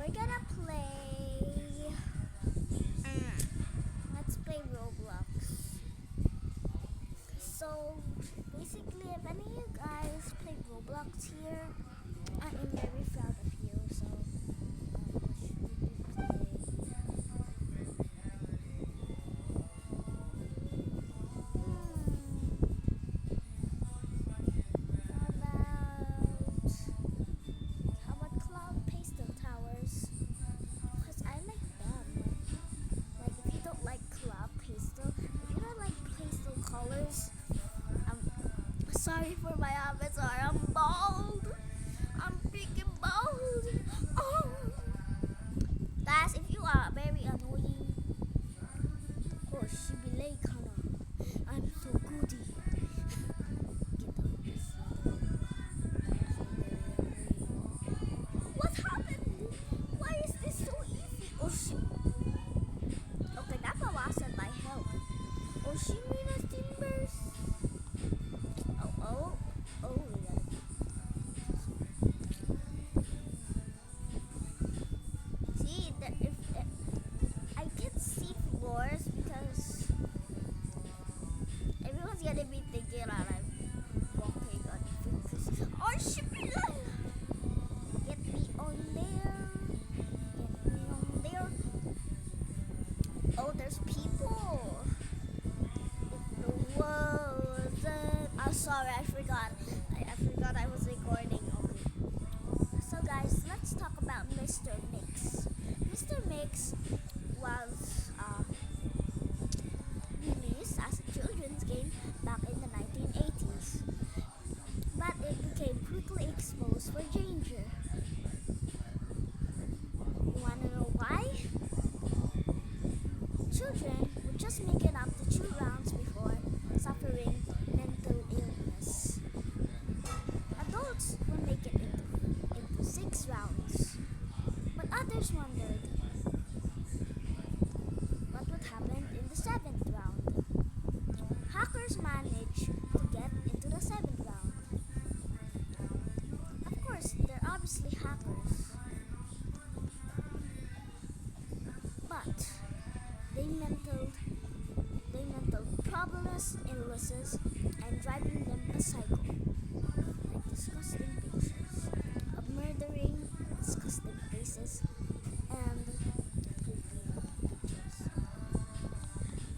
we're gonna play. Let's play Roblox. So basically, if any of you guys play Roblox here, I am very proud of you. So what should we play? How about Cloud Pastel Towers? Because I like them. Like if you don't like Cloud Pastel, if you don't like pastel colors, I'm sorry for my avatar. I'm bald. I'm freaking bald. Oh, guys, if you are very annoying, oh, she be late, kinda. I'm so goody. Get out of this. What happened? Why is this so easy? Oh shit. Okay, nabawasan my health. Oh, she Shimina Timbers. Oh, we gotta see that if I can see floors because everyone's gonna be thinking that I'm walking on fingers. Oh, Shimina! Get me on there. Get me on there. Oh, there's people. Whoa, oh, sorry, I forgot. I forgot I was recording. Okay. So, guys, let's talk about Mr. Mix. Mr. Mix was released as a children's game back in the 1980s, but it became quickly exposed for danger. You wanna know why? Children would just make it up to 2 rounds before suffering mental illness. Adults would make it into 6 rounds. But others wondered what would happen in the 7th round. Hackers managed to get into the 7th round. Of course, they're obviously hackers. But they mental problemless illnesses and driving them a cycle. Like disgusting pictures of murdering, disgusting faces, and creepy pictures.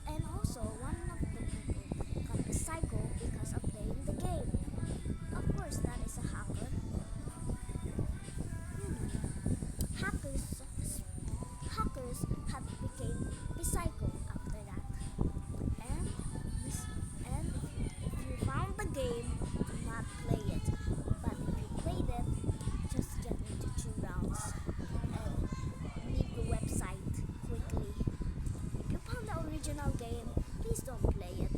And also, one of the people got a cycle because of playing the game. Of course, that is a hacker. Hackers have became psycho after that. And if you found the game, do not play it. But if you played it, just get into 2 rounds and leave the website quickly. If you found the original game, please don't play it.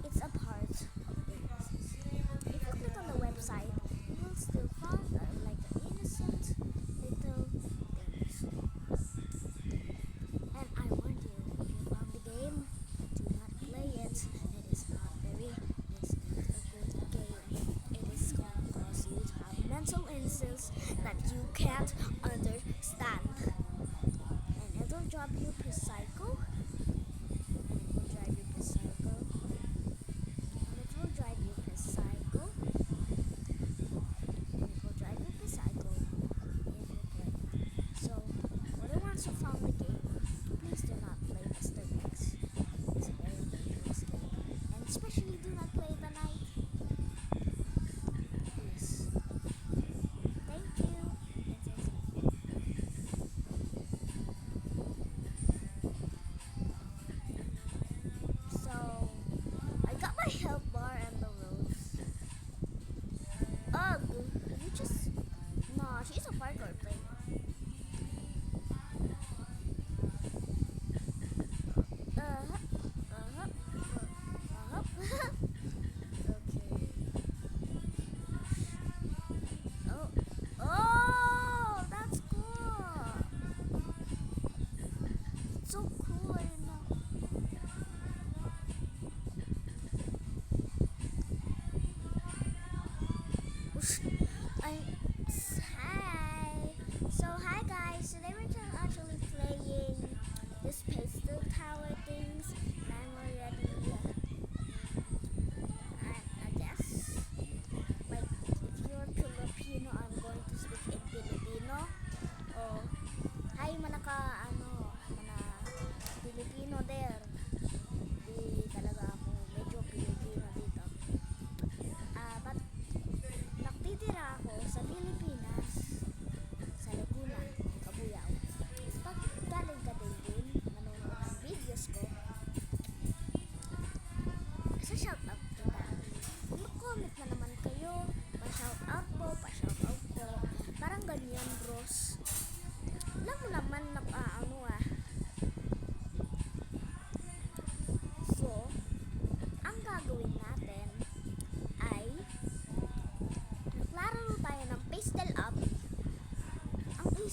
It's a part of the process. If you click on the website, you will still find like an innocent little things. And I warn you, if you found the game, do not play it. It is not a good game. It is going to cause you to have mental illness that you can't understand. And it'll drive you per cycle. And it will drive you per cycle. And it will drive you per cycle. And it will drive you per cycle if you play it. So, for the ones who found the game, please do not play Mr. Mix. It's a very dangerous game. And especially do not play the night. Please. Thank you. So, I got my health bar and the rose. Ugh, you just... Nah, she's a parkour player.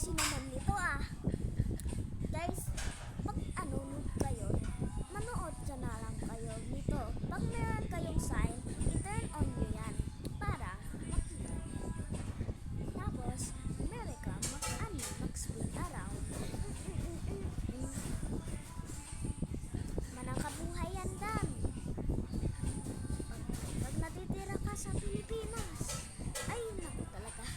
easy naman nito ah. Guys, pag noob kayo, manood ka na lang kayo nito. Pag meron kayong sign, i-turn on nyo yan para makita nyo. Tapos, meron ka mag-spin around. Manang kabuhay yan, Dan. Pag natitira ka sa Pilipinas, ay naku talaga.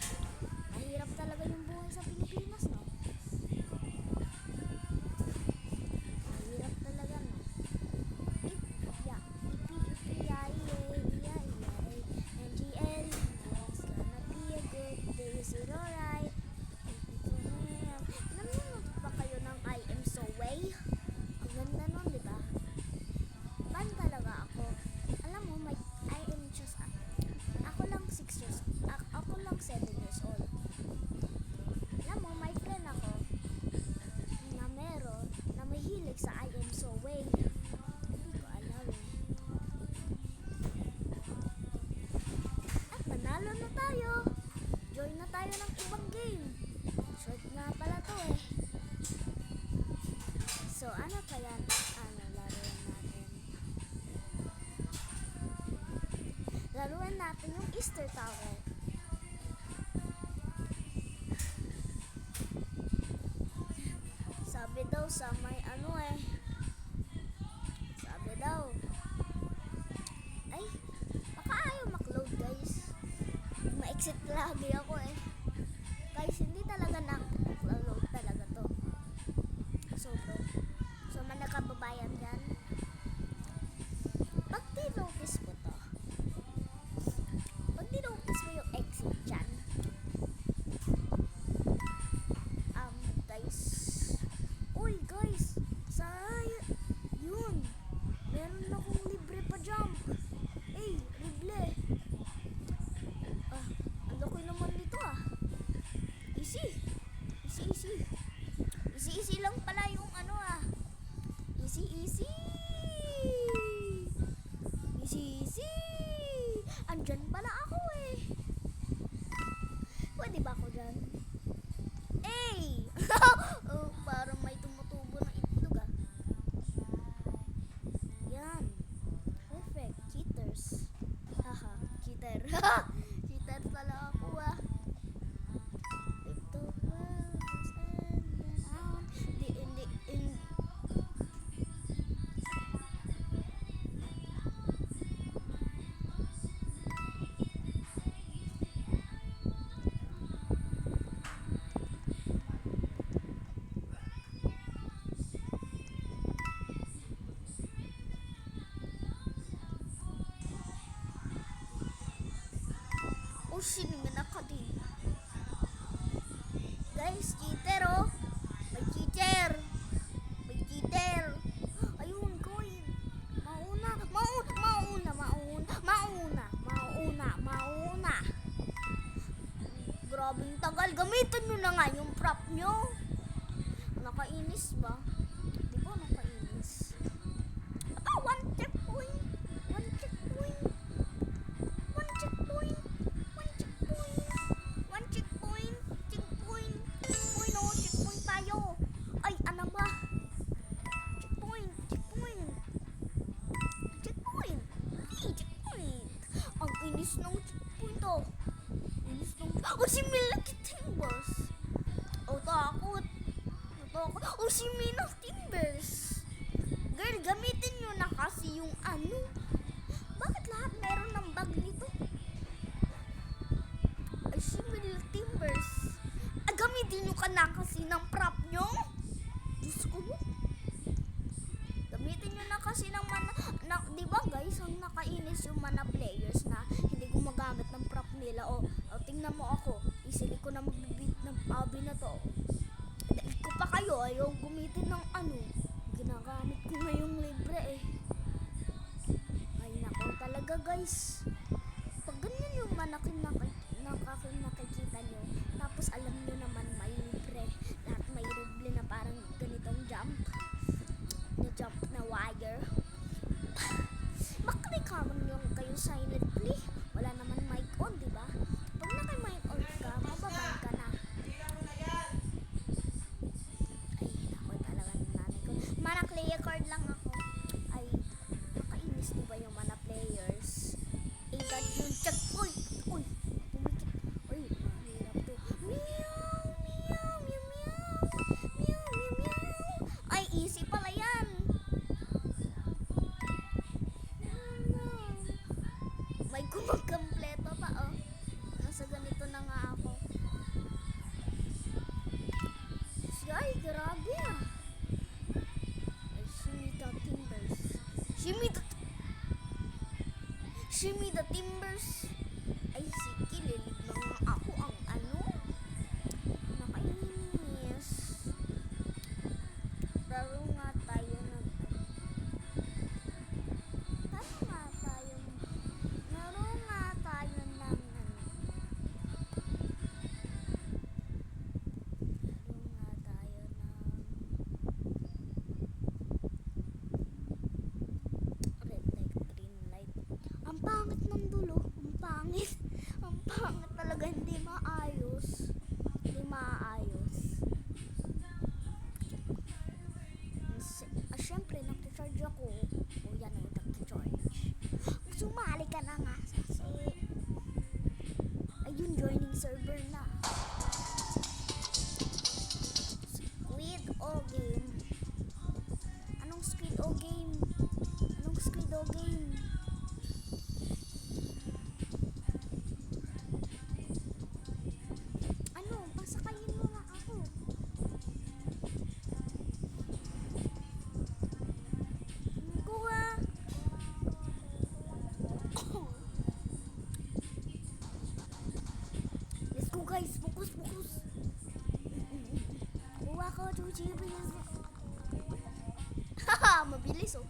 Mahirap talaga yung buhay sa Pilipinas, no? Mahirap talaga, no? NGL, it's gonna be a good day, is it alright? Nanonood ba kayo ng I Am So Way? Ang ganda nun, di ba? Fan talaga ako. Alam mo, I am just, ako lang 6 years, ako lang 7 years old. Alam mo, may friend ako na meron, na mahilig sa I Am So Way. Hindi ko alam eh. At nanalo na tayo. Join na tayo ng ibang game. Short na pala to eh. So, ano pa yan? Laruan natin. Laruan natin yung Easter Tower. Sabi daw sa may sabi daw. Ay, baka ayaw makload guys. Ma-exit lagi ako eh. Guys, hindi talaga na-load talaga to. So bro, may nakababayan dyan. Pag di-notice mo to, pag di-notice mo yung exit dyan, guys, uy guys, yun, meron akong libre pa jump. Libre. Ang laki naman dito ah. Easy lang pala yung easy. Andyan pala ako eh. Pwede ba ako dyan? Parang may tumutubo ng itlog ah. Yan. Perfect. Cheaters. Haha, cheater. Cheater pala ako ah. Sinimin ako din. Guys, cheater oh. May cheater. Ayun, going. Mauna. Grabing tagal. Gamitin nyo na nga yung prop nyo. Nakainis ba? Di ba nakainis? One checkpoint. Checkpoint tayo. Ay, ano ba? Checkpoint. Ang inis ng checkpoint oh. Si Milky Timbers. Takot. Si Milky Timbers. Girl, gamitin nyo na kasi yung Bakit lahat meron ng bag nito? Si Milky Timbers. Gamitin nyo ka na kasi ng prop nyo. Diyos ko mo. Gamitin nyo na kasi ng di ba guys, ang nakainis yung mana players na hindi gumagamit ng prop nila. Tingnan mo ako. Isili ko na magbibit ng abi na to. Dahil ko pa kayo, ayaw gumitin ng ginagamit ko ngayong libre eh. Ay nako talaga guys. Pag ganyan yung nakikita nyo, tapos alam nyo naman may libre. Lahat may libre na parang ganitong jump. Na wire. Makalikamon nyo kayo silently. Wala naman mic on, di ba? Pag naka-mic on ka, mababan ka na. got yung check. Uy! Uy! Pumikit. Uy! Hirap to. Meow! Meow! Meow! Meow! Meow! Meow! Meow! Ay, easy pala yan. May kumakampleto pa, oh. Nasa ganito na nga ako. Ay, grabe ah. Ay, Shimmy the timbers. Ay, sige, lilig na nga ako ang ano. Nakainis. Laro nga tayo ng Laro nga tayo Laro nga tayo ng Laro nga tayo ng red light, green light. Ang pangit ng dulo. Ang pangit. Ang pangit talaga. Hindi maayos. Hindi maayos. Siyempre, nag-charge ako. O yan o, nag-charge. Sumali ka na nga. Kasi, ayun, joining server na. Squid o game. Anong squid o game? Anong squid o game? Ano? Pasakayin mo nga ako. Kuha. Let's go guys. Focus, focus. Kuha ko, 2 GB. Haha, mabilis oh.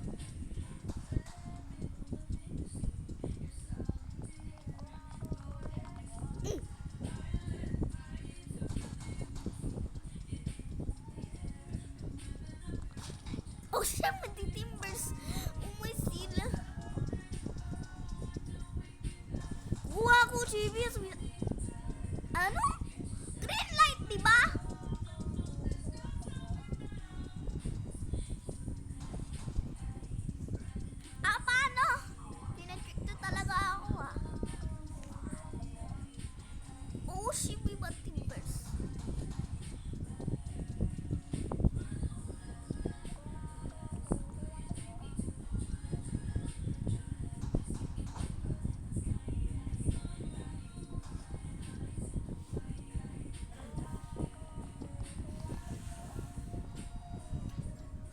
Oh, siya matitimbers. Oh, may sila. Kuha ko, GBS. Ano? Green light, diba? Ah, paano? Pinacheck to talaga ako, ah. Oh, shimmy matimbers.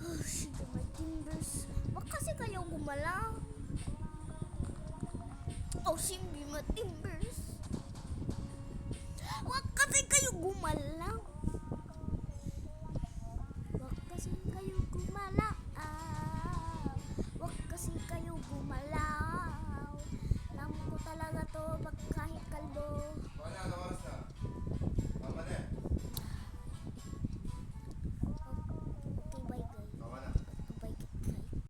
Oh, shit, my timbers. Wag kasi kayo gumalaw. Oh, simbi my timbers. Wag kasi kayo gumalaw. Wag kasi kayo gumalaw. Wag kasi kayo gumalaw. Alam ko talaga to, baka